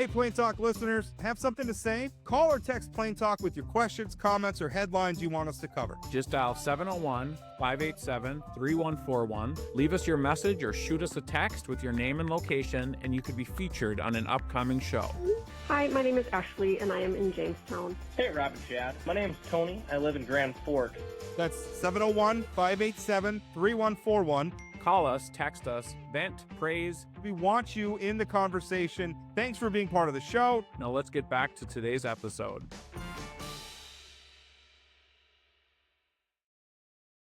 Hey, Plain Talk listeners, have something to say? Call or text Plain Talk with your questions, comments, or headlines you want us to cover. Just dial 701-587-3141. Leave us your message or shoot us a text with your name and location, and you could be featured on an upcoming show. Hi, my name is Ashley, and I am in Jamestown. Hey, Rob and Chad. My name's Tony. I live in Grand Forks. That's 701-587-3141. Call us, text us, vent, praise. We want you in the conversation. Thanks for being part of the show. Now let's get back to today's episode.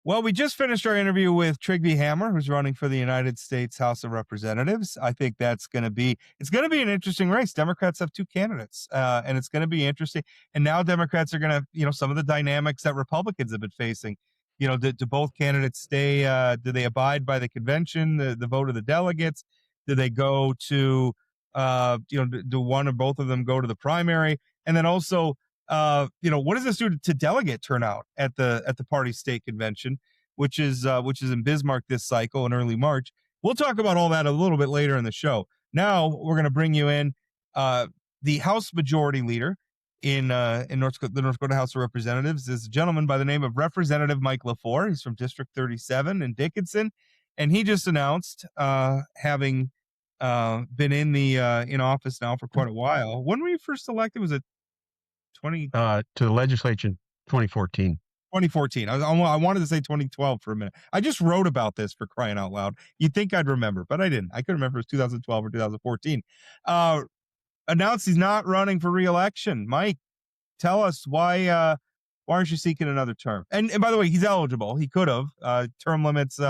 Well, we just finished our interview with Trygve Hammer, who's running for the United States House of Representatives. I think it's going to be an interesting race. Democrats have two candidates, and it's going to be interesting. And now Democrats are going to, some of the dynamics that Republicans have been facing. Do both candidates stay? Do they abide by the convention, the vote of the delegates? Do they go to, do one or both of them go to the primary? And then also, what does this do to delegate turnout at the party state convention, which is in Bismarck this cycle in early March? We'll talk about all that a little bit later in the show. Now we're going to bring you in the House Majority Leader in the North Dakota House of Representatives is a gentleman by the name of Representative Mike Lefor. He's from District 37 in Dickinson, and he just announced having been in office now for quite a while. When were you first elected? Was it to the legislature in 2014. 2014. I wanted to say 2012 for a minute. I just wrote about this, for crying out loud. You'd think I'd remember, but I didn't. I couldn't remember if it was 2012 or 2014. Announced he's not running for re-election. Mike, tell us why aren't you seeking another term? And by the way, he's eligible. He could have. Term limits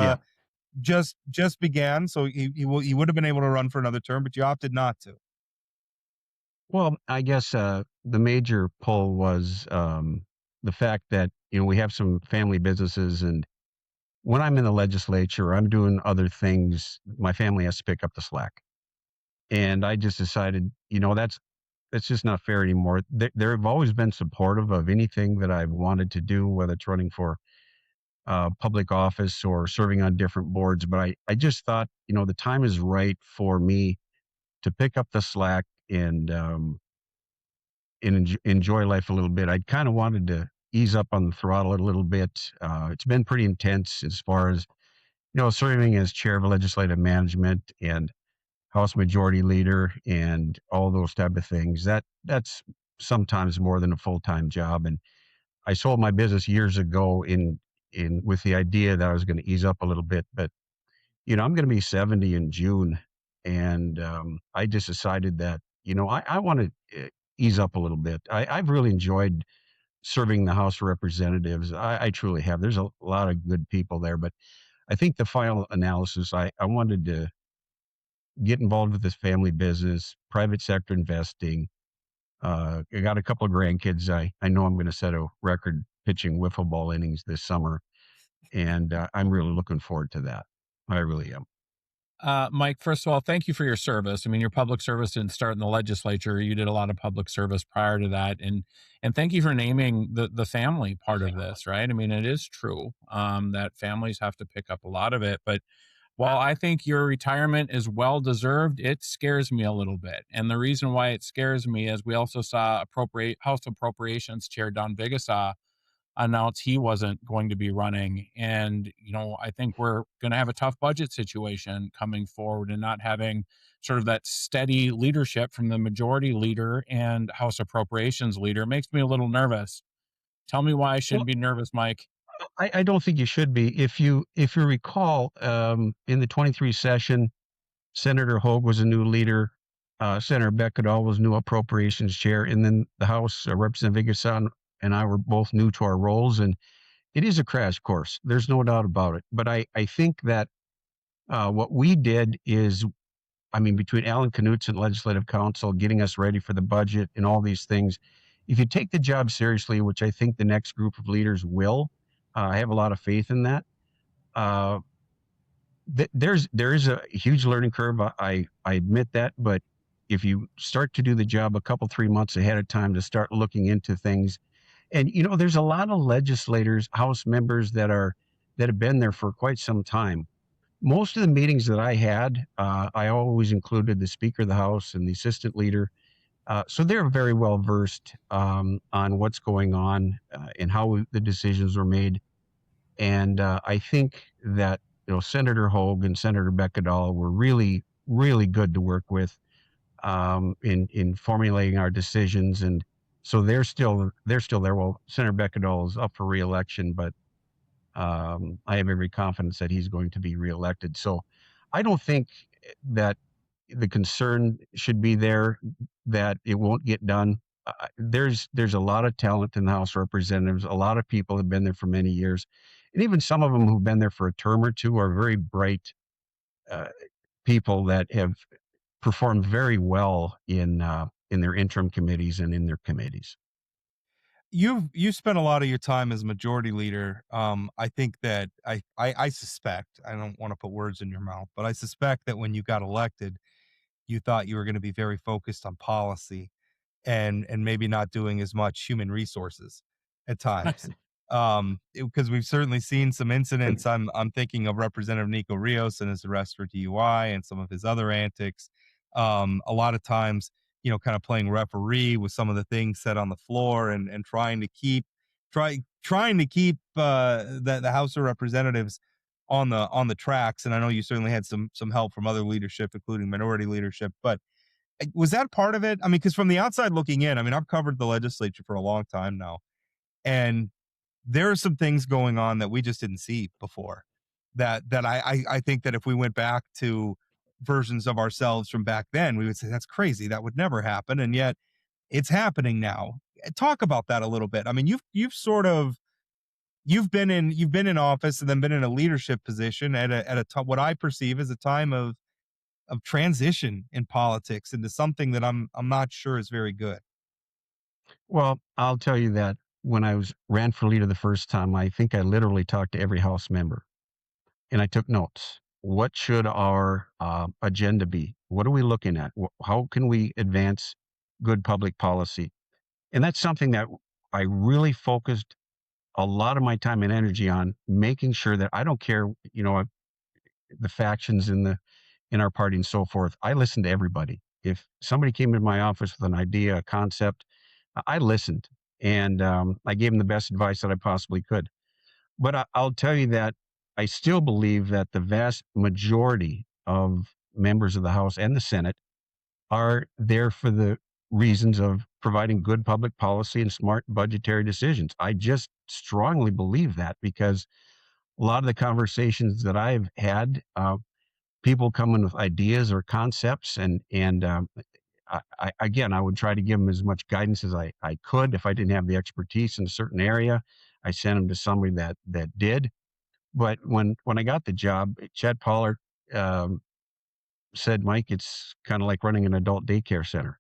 just began, so he would have been able to run for another term, but you opted not to. Well, I guess the major pull was the fact that we have some family businesses, and when I'm in the legislature, I'm doing other things. My family has to pick up the slack. And I just decided, that's just not fair anymore. There have always been supportive of anything that I've wanted to do, whether it's running for public office or serving on different boards. But I just thought, the time is right for me to pick up the slack and enjoy life a little bit. I kind of wanted to ease up on the throttle a little bit. It's been pretty intense as far as, serving as chair of legislative management and House Majority Leader and all those type of things. That's sometimes more than a full-time job. And I sold my business years ago in with the idea that I was going to ease up a little bit. But I'm going to be 70 in June, and I just decided that I want to ease up a little bit. I've really enjoyed serving the House of Representatives. I truly have. There's a lot of good people there, but I think the final analysis, I wanted to get involved with this family business, private sector investing. I got a couple of grandkids. I know I'm going to set a record pitching wiffle ball innings this summer, and I'm really looking forward to that. I really am. Mike, first of all, thank you for your service. I mean, your public service didn't start in the legislature. You did a lot of public service prior to that. And thank you for naming the family part of this, right? I mean, it is true that families have to pick up a lot of it. But while I think your retirement is well-deserved, it scares me a little bit. And the reason why it scares me is we also saw House Appropriations Chair Don Bigasaw announce he wasn't going to be running. And, I think we're going to have a tough budget situation coming forward, and not having sort of that steady leadership from the Majority Leader and House Appropriations Leader makes me a little nervous. Tell me why I shouldn't be nervous, Mike. I don't think you should be. If you recall, in the 23 session, Senator Hogue was a new leader. Senator Beckedahl was new appropriations chair, and then the House Representative Vigasan and I were both new to our roles, and it is a crash course. There's no doubt about it. But I think that what we did is, between Alan Knutson, Legislative Council, getting us ready for the budget and all these things, if you take the job seriously, which I think the next group of leaders will, I have a lot of faith in that. There is a huge learning curve. I admit that, but if you start to do the job a couple, 3 months ahead of time to start looking into things, and there's a lot of legislators, House members that have been there for quite some time. Most of the meetings that I had, I always included the Speaker of the House and the Assistant Leader, So they're very well versed on what's going on and how the decisions were made. And I think that Senator Hogue and Senator Beckedahl were really, really good to work with in formulating our decisions. And so they're still there. Well, Senator Beckedahl is up for reelection, but I have every confidence that he's going to be reelected. So I don't think that the concern should be there that it won't get done. There's a lot of talent in the House of Representatives. A lot of people have been there for many years, and even some of them who've been there for a term or two are very bright uh, people that have performed very well in their interim committees and in their committees. You spent a lot of your time as majority leader. I think that I suspect, I don't want to put words in your mouth, but I suspect that when you got elected, you thought you were going to be very focused on policy and maybe not doing as much human resources at times. Because we've certainly seen some incidents. I'm thinking of Representative Nico Rios and his arrest for DUI and some of his other antics. A lot of times, kind of playing referee with some of the things said on the floor and trying to keep the House of Representatives on the tracks. And I know you certainly had some help from other leadership, including minority leadership, but was that part of it? I mean, because from the outside looking in, I mean, I've covered the legislature for a long time now, and there are some things going on that we just didn't see before. That I think that if we went back to versions of ourselves from back then, we would say that's crazy. That would never happen, and yet it's happening now. Talk about that a little bit. I mean, you've been in office and then been in a leadership position at what I perceive as a time of transition in politics into something that I'm not sure is very good. Well, I'll tell you that when I ran for leader the first time, I think I literally talked to every House member and I took notes. What should our agenda be? What are we looking at? How can we advance good public policy? And that's something that I really focused a lot of my time and energy on, making sure that I don't care, the factions in our party and so forth. I listen to everybody. If somebody came into my office with an idea, a concept, I listened and I gave them the best advice that I possibly could. But I'll tell you that I still believe that the vast majority of members of the House and the Senate are there for the reasons of providing good public policy and smart budgetary decisions. I just strongly believe that because a lot of the conversations that I've had, people come in with ideas or concepts, and again, I would try to give them as much guidance as I could. If I didn't have the expertise in a certain area, I sent them to somebody that did. But when I got the job, Chad Pollard said, "Mike, it's kind of like running an adult daycare center."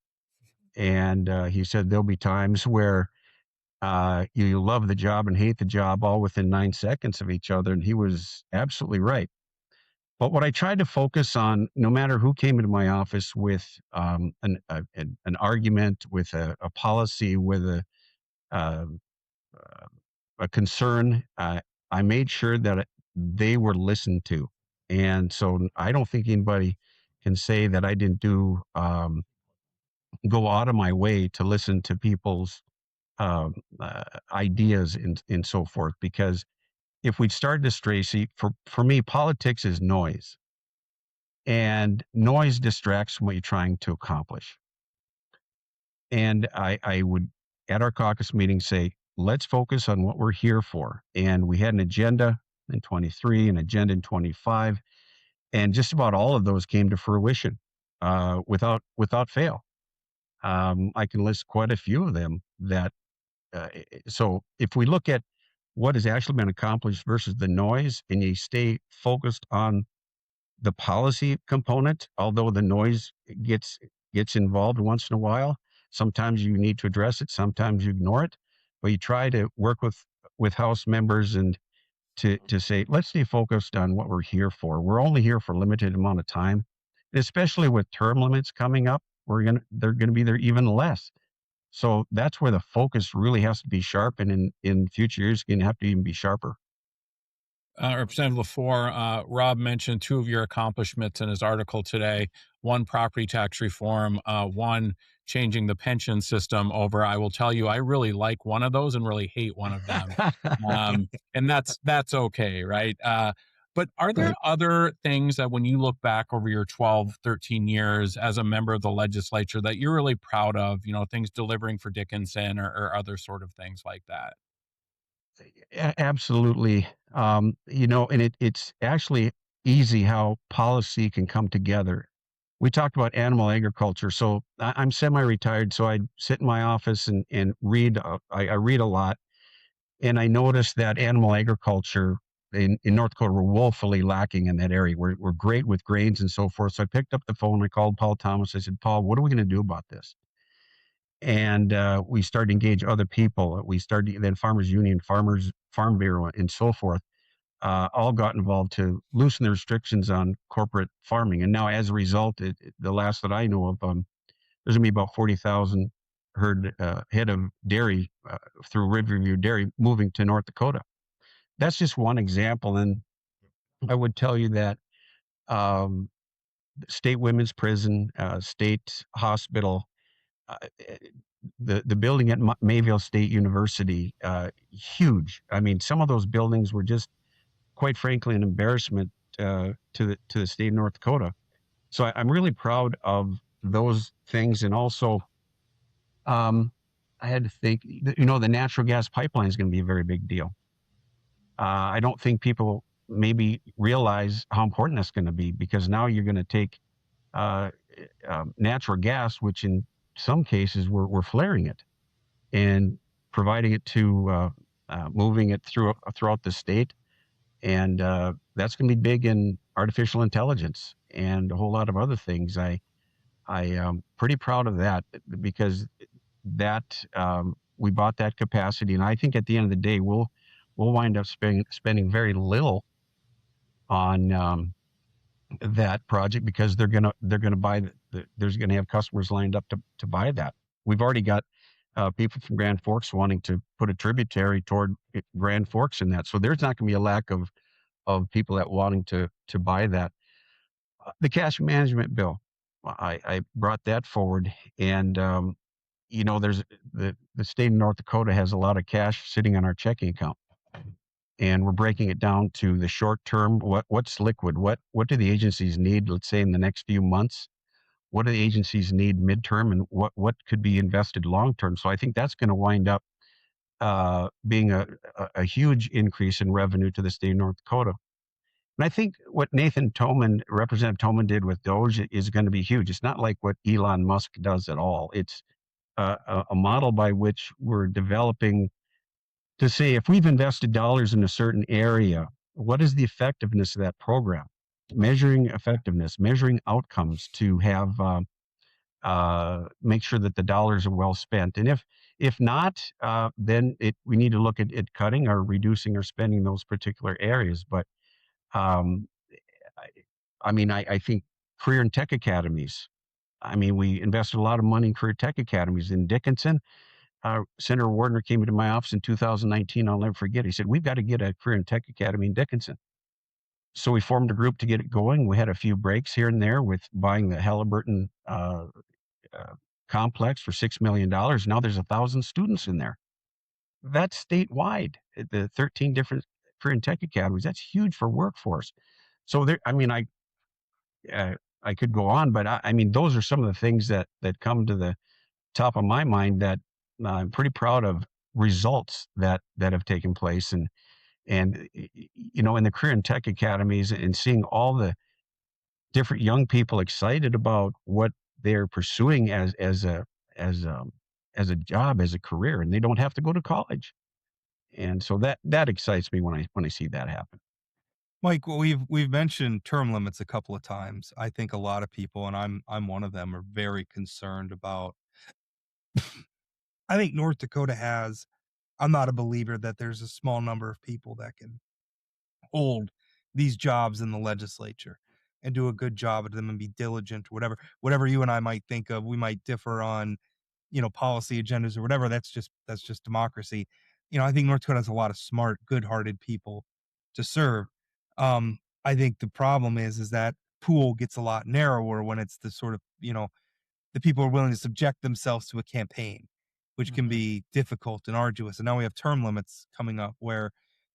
And he said there'll be times where you love the job and hate the job all within 9 seconds of each other. And he was absolutely right. But what I tried to focus on, no matter who came into my office with an argument, with a policy, with uh, a concern, I made sure that they were listened to. And so I don't think anybody can say that I didn't go out of my way to listen to people's ideas and so forth. Because if we start this, Tracy, for me, politics is noise, and noise distracts from what you're trying to accomplish. And I would, at our caucus meeting, say, let's focus on what we're here for. And we had an agenda in 23, an agenda in 25, and just about all of those came to fruition without fail. I can list quite a few of them that. So if we look at what has actually been accomplished versus the noise, and you stay focused on the policy component, although the noise gets involved once in a while, sometimes you need to address it, sometimes you ignore it, but you try to work with House members and to say, let's stay focused on what we're here for. We're only here for a limited amount of time, and especially with term limits coming up, they're gonna be there even less. So that's where the focus really has to be sharp, and in future years, it's going to have to even be sharper. Representative Lefor, Rob mentioned two of your accomplishments in his article today. one property tax reform, one changing the pension system over. I will tell you, I really like one of those and really hate one of them. And that's okay, right? But are there Right. other things that when you look back over your 12, 13 years as a member of the legislature that you're really proud of, things delivering for Dickinson or other sort of things like that? Absolutely. And it's actually easy how policy can come together. We talked about animal agriculture. So I'm semi-retired, so I sit in my office and read. I read a lot, and I noticed that animal agriculture in North Dakota were woefully lacking in that area. We're great with grains and so forth. So I picked up the phone. I called Paul Thomas. I said, Paul, what are we going to do about this? And we started to engage other people. We started then Farmers Union, Farmers Farm Bureau, and so forth. All got involved to loosen the restrictions on corporate farming. And now, as a result, the last that I know of, there's going to be about 40,000 head of dairy through Riverview Dairy moving to North Dakota. That's just one example. And I would tell you that um, state women's prison, state hospital, uh, eh, the building at Mayville State University, huge. I mean, some of those buildings were just, quite frankly, an embarrassment to the state of North Dakota. So I'm really proud of those things, and also I had to think. The natural gas pipeline is going to be a very big deal. I don't think people maybe realize how important that's going to be, because now you're going to take uh, natural gas, which in some cases we're flaring it and providing it to moving it throughout the state. And that's going to be big in artificial intelligence and a whole lot of other things. I am pretty proud of that, because that we bought that capacity, and I think at the end of the day we'll wind up spending very little on that project, because they're gonna buy there's gonna have customers lined up to buy that. We've already got people from Grand Forks wanting to put a tributary toward Grand Forks in that, so there's not going to be a lack of people that wanting to buy that. The cash management bill, I brought that forward, and there's the state of North Dakota has a lot of cash sitting on our checking account, and we're breaking it down to the short term. What's liquid? What do the agencies need? Let's say in the next few months. What do the agencies need midterm, and what could be invested long term? So I think that's going to wind up being a huge increase in revenue to the state of North Dakota. And I think what Representative Toman did with Doge is going to be huge. It's not like what Elon Musk does at all. It's a model by which we're developing to say, if we've invested dollars in a certain area, what is the effectiveness of that program? Measuring effectiveness, measuring outcomes to have make sure that the dollars are well spent. And if not, then we need to look at cutting or reducing or spending those particular areas. But um, I think career and tech academies. I mean, we invested a lot of money in career tech academies in Dickinson. Senator Wardner came into my office in 2019. I'll never forget. He said, "We've got to get a career and tech academy in Dickinson." So we formed a group to get it going. We had a few breaks here and there with buying the Halliburton uh, complex for $6 million. Now there's 1,000 students in there. That's statewide. The 13 different career and tech academies. That's huge for workforce. So there. I could go on, but I mean, those are some of the things that come to the top of my mind that I'm pretty proud of results that have taken place. And in the career and tech academies, and seeing all the different young people excited about what they're pursuing as as a job, as a career, and they don't have to go to college. And so that excites me when I see that happen. Mike, well, we've mentioned term limits a couple of times. I think a lot of people, and I'm one of them, are very concerned about. I think North Dakota has. I'm not a believer that there's a small number of people that can hold these jobs in the legislature and do a good job at them and be diligent, whatever you and I might think of. We might differ on, policy agendas or whatever. That's just democracy. I think North Dakota has a lot of smart, good-hearted people to serve. I think the problem is that pool gets a lot narrower when it's the sort of, the people are willing to subject themselves to a campaign, which can be difficult and arduous. And now we have term limits coming up where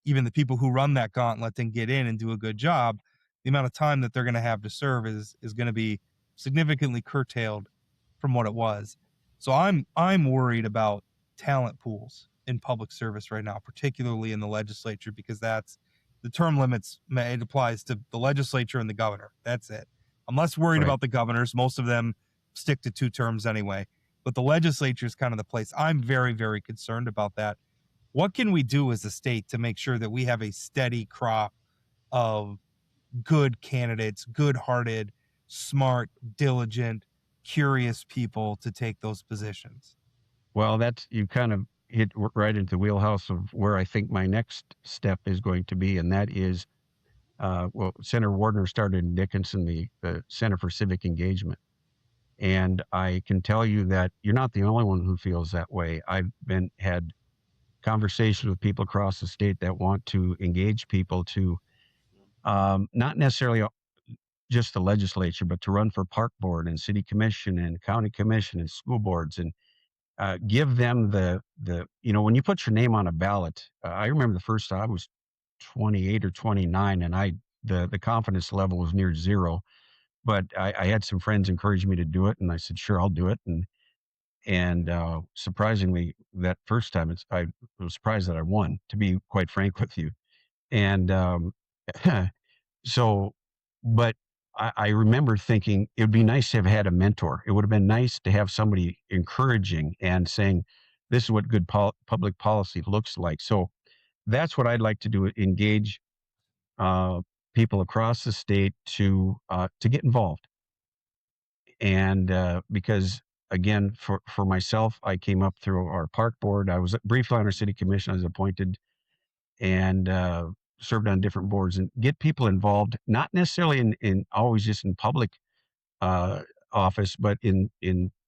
even the people who run that gauntlet and get in and do a good job, the amount of time that they're going to have to serve is going to be significantly curtailed from what it was. So I'm worried about talent pools in public service right now, particularly in the legislature, because that's the term limits. It applies to the legislature and the governor. That's it. I'm less worried Right. about the governors. Most of them stick to 2 terms anyway. But the legislature is kind of the place. I'm very, very concerned about that. What can we do as a state to make sure that we have a steady crop of good candidates, good-hearted, smart, diligent, curious people to take those positions? Well, you kind of hit right into the wheelhouse of where I think my next step is going to be, and that is, Senator Wardner started in Dickinson the Center for Civic Engagement. And I can tell you that you're not the only one who feels that way. I've had conversations with people across the state that want to engage people to not necessarily just the legislature, but to run for park board and city commission and county commission and school boards, and give them when you put your name on a ballot. I remember the first time I was 28 or 29, and the confidence level was near zero. But I had some friends encourage me to do it, and I said, sure, I'll do it. And surprisingly, that first time, I was surprised that I won, to be quite frank with you. And so, but I remember thinking it would be nice to have had a mentor. It would have been nice to have somebody encouraging and saying, this is what good public policy looks like. So that's what I'd like to do, engage people across the state to get involved. And because again, for myself, I came up through our park board. I was briefly on our city commission. I was appointed and served on different boards, and get people involved, not necessarily in always just in public office, but in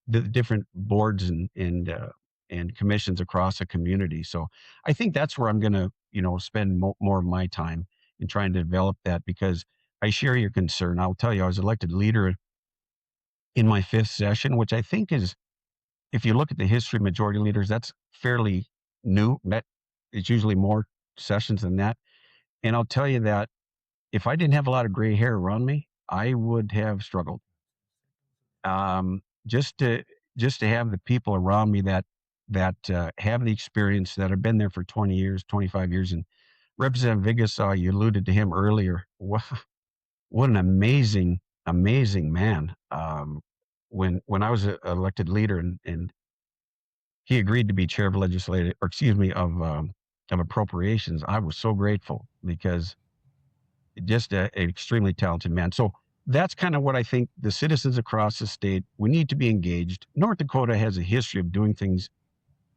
the different boards and commissions across a community. So I think that's where I'm going to spend more of my time in trying to develop that, because I share your concern. I'll tell you, I was elected leader in my 5th session, which I think is, if you look at the history of majority leaders, that's fairly new. That it's usually more sessions than that. And I'll tell you that if I didn't have a lot of gray hair around me, I would have struggled. Just to have the people around me that have the experience, that have been there for 20 years, 25 years. And Representative Vigasaw, you alluded to him earlier. Wow, what an amazing man. When I was elected leader and he agreed to be chair of legislative, or excuse me, of appropriations, I was so grateful, because just an extremely talented man. So that's kind of what I think the citizens across the state, we need to be engaged. North Dakota has a history of doing things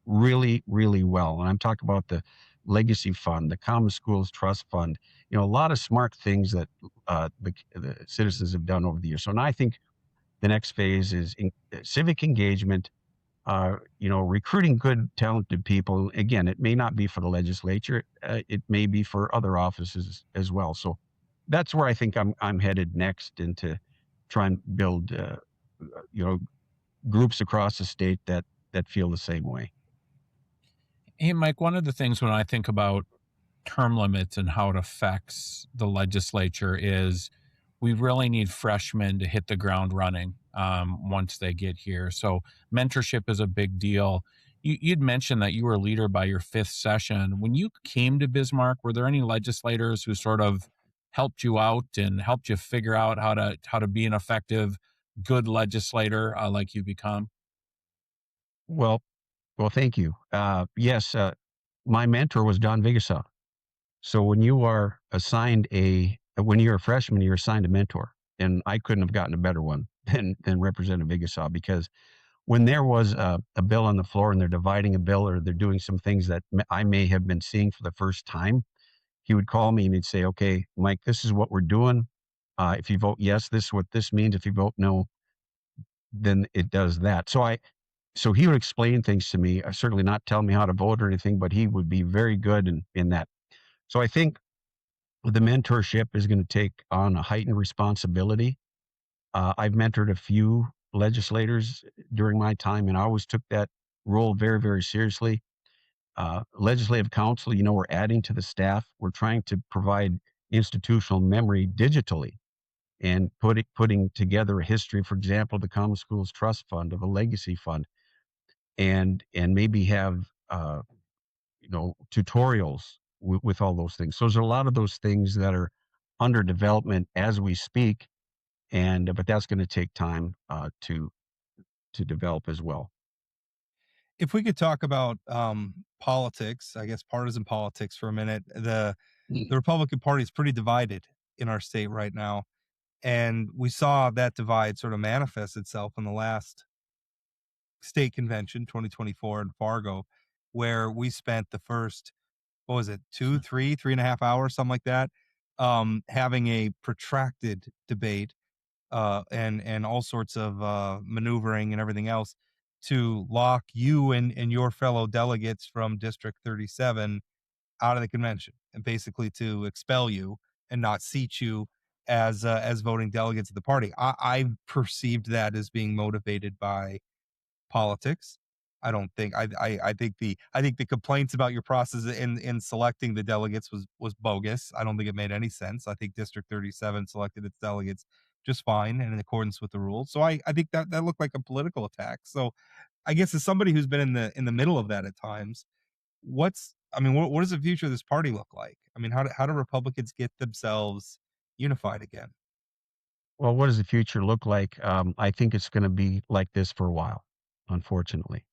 really, really well. And I'm talking about the Legacy Fund, the Common Schools Trust Fund, a lot of smart things that the citizens have done over the years. So now I think the next phase is civic engagement, recruiting good, talented people. Again, it may not be for the legislature. It may be for other offices as well. So that's where I think I'm headed next, and to try and build, groups across the state that feel the same way. Hey, Mike, one of the things when I think about term limits and how it affects the legislature is we really need freshmen to hit the ground running once they get here. So mentorship is a big deal. You'd mentioned that you were a leader by your 5th session. When you came to Bismarck, were there any legislators who sort of helped you out and helped you figure out how to be an effective, good legislator like you become? Well, thank you. Yes, my mentor was Don Vigasaw. So when you are assigned when you're a freshman, you're assigned a mentor, and I couldn't have gotten a better one than Representative Vigasaw, because when there was a bill on the floor and they're dividing a bill, or they're doing some things that I may have been seeing for the first time, he would call me and he'd say, okay, Mike, this is what we're doing. If you vote yes, this is what this means. If you vote no, then it does that. So he would explain things to me, certainly not tell me how to vote or anything, but he would be very good in that. So I think The mentorship is going to take on a heightened responsibility. I've mentored a few legislators during my time, and I always took that role very, very seriously. Legislative council, we're adding to the staff. We're trying to provide institutional memory digitally and putting together a history, for example, the Common Schools Trust Fund, of a legacy fund, and maybe have tutorials with all those things. So there's a lot of those things that are under development as we speak, but that's going to take time to develop as well. If we could talk about politics, I guess partisan politics for a minute, the Republican Party is pretty divided in our state right now. And we saw that divide sort of manifest itself in the last state convention, 2024 in Fargo, where we spent the first, what was it, 3.5 hours, something like that, having a protracted debate and all sorts of maneuvering and everything else to lock you and your fellow delegates from District 37 out of the convention, and basically to expel you and not seat you as voting delegates of the party. I perceived that as being motivated by politics. I don't think I think the complaints about your process in selecting the delegates was bogus. I don't think it made any sense. I think District 37 selected its delegates just fine and in accordance with the rules. So I think that looked like a political attack. So I guess as somebody who's been in the middle of that at times, what does the future of this party look like? I mean, how do Republicans get themselves unified again? Well, what does the future look like? I think it's going to be like this for a while, unfortunately.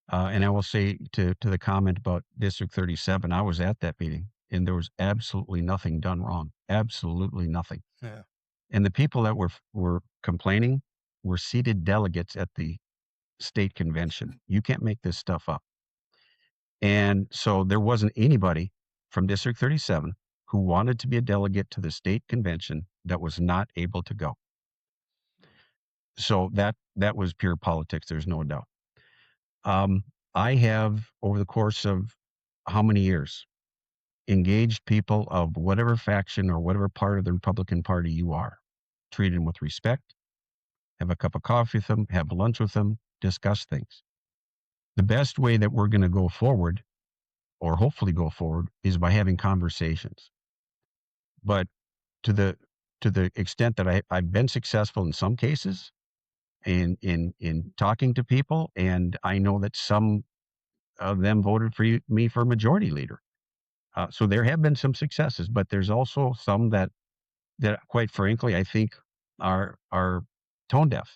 And I will say to the comment about District 37, I was at that meeting and there was absolutely nothing done wrong. Absolutely nothing. Yeah. And the people that were complaining were seated delegates at the state convention. You can't make this stuff up. And so there wasn't anybody from District 37 who wanted to be a delegate to the state convention that was not able to go. So that was pure politics. There's no doubt. I have, over the course of how many years, engaged people of whatever faction or whatever part of the Republican Party you are, treat them with respect, have a cup of coffee with them, have lunch with them, discuss things. The best way that we're going to go forward, or hopefully go forward, is by having conversations. But to the extent that I've been successful in some cases in talking to people, and I know that some of them voted for me for majority leader. So there have been some successes, but there's also some that quite frankly, I think are tone deaf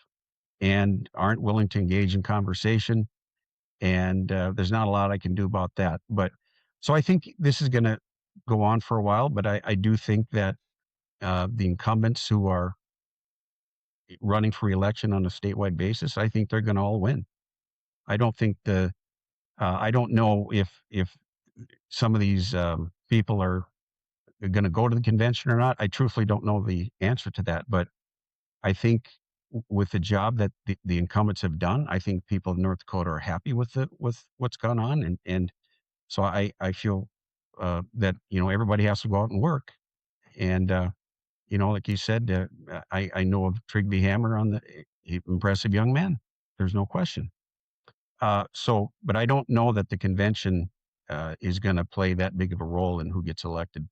and aren't willing to engage in conversation. And there's not a lot I can do about that. But so I think this is going to go on for a while, but I do think that the incumbents who are running for election on a statewide basis, I think they're going to all win. I don't think I don't know if some of these people are going to go to the convention or not. I truthfully don't know the answer to that, but I think with the job that the incumbents have done, I think people of North Dakota are happy with what's gone on, and so I feel that everybody has to go out and work, and like you said, I know of Trigby Hammer impressive young man. There's no question. But I don't know that the convention is going to play that big of a role in who gets elected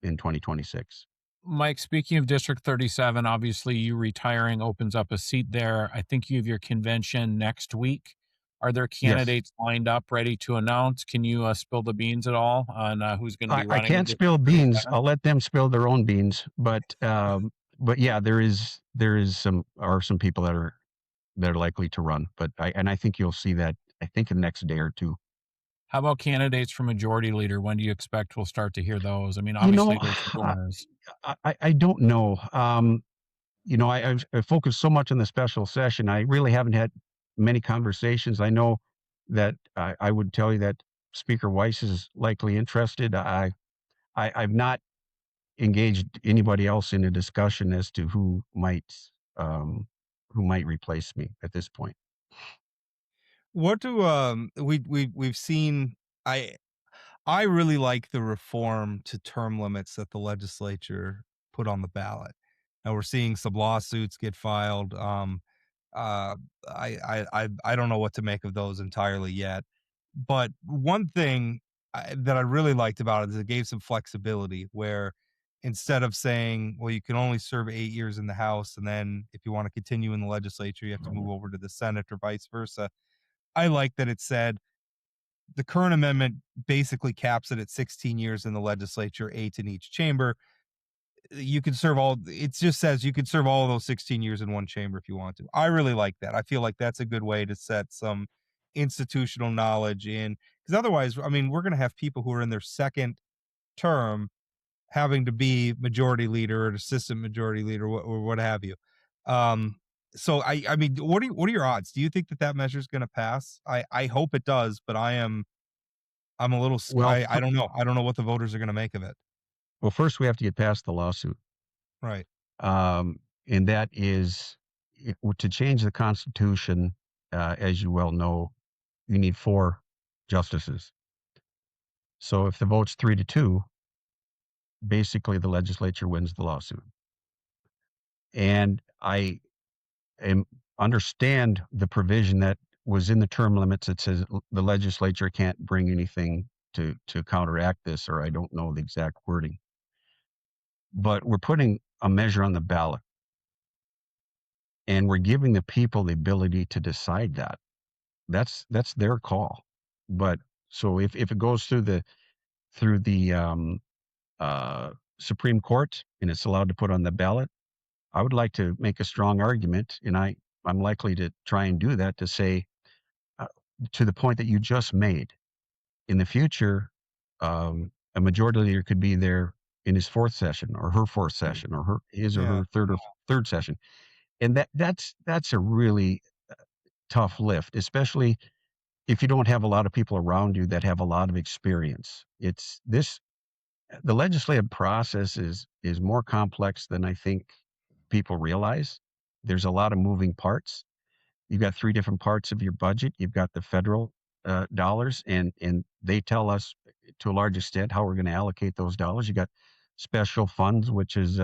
in 2026. Mike, speaking of District 37, obviously you retiring opens up a seat there. I think you have your convention next week. Are there candidates lined up ready to announce? Can you spill the beans at all on who's going to be running? I can't spill beans. I'll let them spill their own beans. But yeah, there is some people that are likely to run. But I think you'll see that. I think in the next day or two. How about candidates for majority leader? When do you expect we'll start to hear those? I mean, obviously there's rumors. I don't know. I focused so much on the special session. I really haven't had many conversations. I know that I would tell you that Speaker Weiss is likely interested. I've not engaged anybody else in a discussion as to who might replace me at this point. What do we've seen? I really like the reform to term limits that the legislature put on the ballot. Now we're seeing some lawsuits get filed. Uh, I don't know what to make of those entirely yet. But one thing that I really liked about it is it gave some flexibility where instead of saying, well, you can only serve 8 years in the House, and then if you want to continue in the legislature, you have to move over to the Senate or vice versa. I like that it said the current amendment basically caps it at 16 years in the legislature, 8 in each chamber. You can serve all, it just says you can serve all of those 16 years in one chamber if you want to. I really like that. I feel like that's a good way to set some institutional knowledge in, because otherwise, I mean, we're going to have people who are in their second term having to be majority leader or assistant majority leader or what have you. So I mean, what are your odds? Do you think that measure is going to pass? I hope it does, but I'm a little, Well, I don't know. I don't know what the voters are going to make of it. well, first we have to get past the lawsuit. Right. And that is to change the Constitution, as you well know, you need 4 justices. So if the vote's 3-2, basically the legislature wins the lawsuit. And I understand the provision that was in the term limits that says the legislature can't bring anything to counteract this, or I don't know the exact wording. But we're putting a measure on the ballot, and we're giving the people the ability to decide that. That's their call. But so if it goes through the Supreme Court and it's allowed to put on the ballot, I would like to make a strong argument, and I'm likely to try and do that, to say, to the point that you just made, in the future, a majority leader could be there in his 4th session or her 4th session or his or her third session. And that's a really tough lift, especially if you don't have a lot of people around you that have a lot of experience. The legislative process is more complex than I think people realize. There's a lot of moving parts. You've got 3 different parts of your budget. You've got the federal dollars, and they tell us to a large extent how we're going to allocate those dollars. You got special funds, which is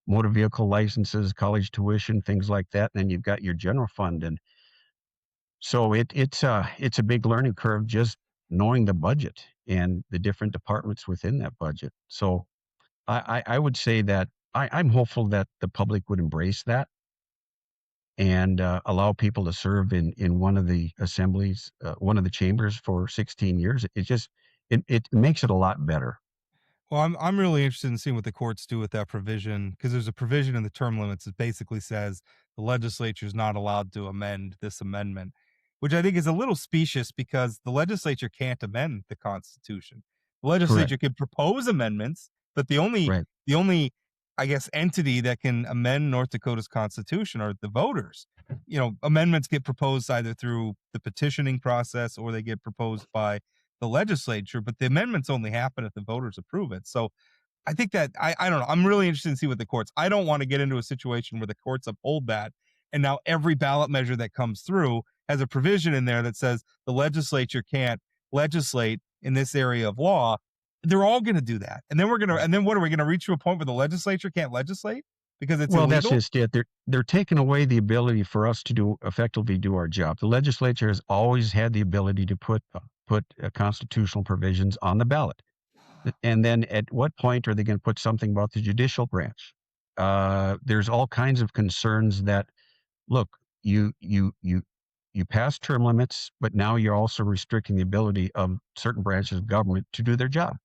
motor vehicle licenses, college tuition, things like that. And then you've got your general fund, and so it's a big learning curve just knowing the budget and the different departments within that budget. So I would say that I'm hopeful that the public would embrace that and allow people to serve in one of the assemblies, one of the chambers for 16 years. It makes it a lot better. Well, I'm really interested in seeing what the courts do with that provision, because there's a provision in the term limits that basically says the legislature is not allowed to amend this amendment, which I think is a little specious because the legislature can't amend the Constitution. The legislature Correct. can propose amendments, but the only Right. I guess entity that can amend North Dakota's Constitution are the voters. You know, amendments get proposed either through the petitioning process or they get proposed by the legislature, but the amendments only happen if the voters approve it. So I think that I don't know. I'm really interested in see what the courts. I don't want to get into a situation where the courts uphold that, and now every ballot measure that comes through has a provision in there that says the legislature can't legislate in this area of law. They're all going to do that, and then what are we going to reach to a point where the legislature can't legislate because it's illegal? That's just it. They're taking away the ability for us to effectively do our job. The legislature has always had the ability to put constitutional provisions on the ballot. And then at what point are they going to put something about the judicial branch? There's all kinds of concerns that, look, you pass term limits, but now you're also restricting the ability of certain branches of government to do their job.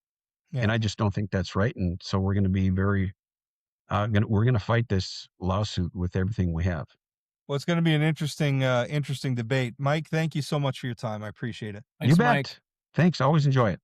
Yeah. And I just don't think that's right. And so we're going to be we're going to fight this lawsuit with everything we have. Well, it's going to be an interesting debate. Mike, thank you so much for your time. I appreciate it. Thanks, You bet. Mike. Thanks. Always enjoy it.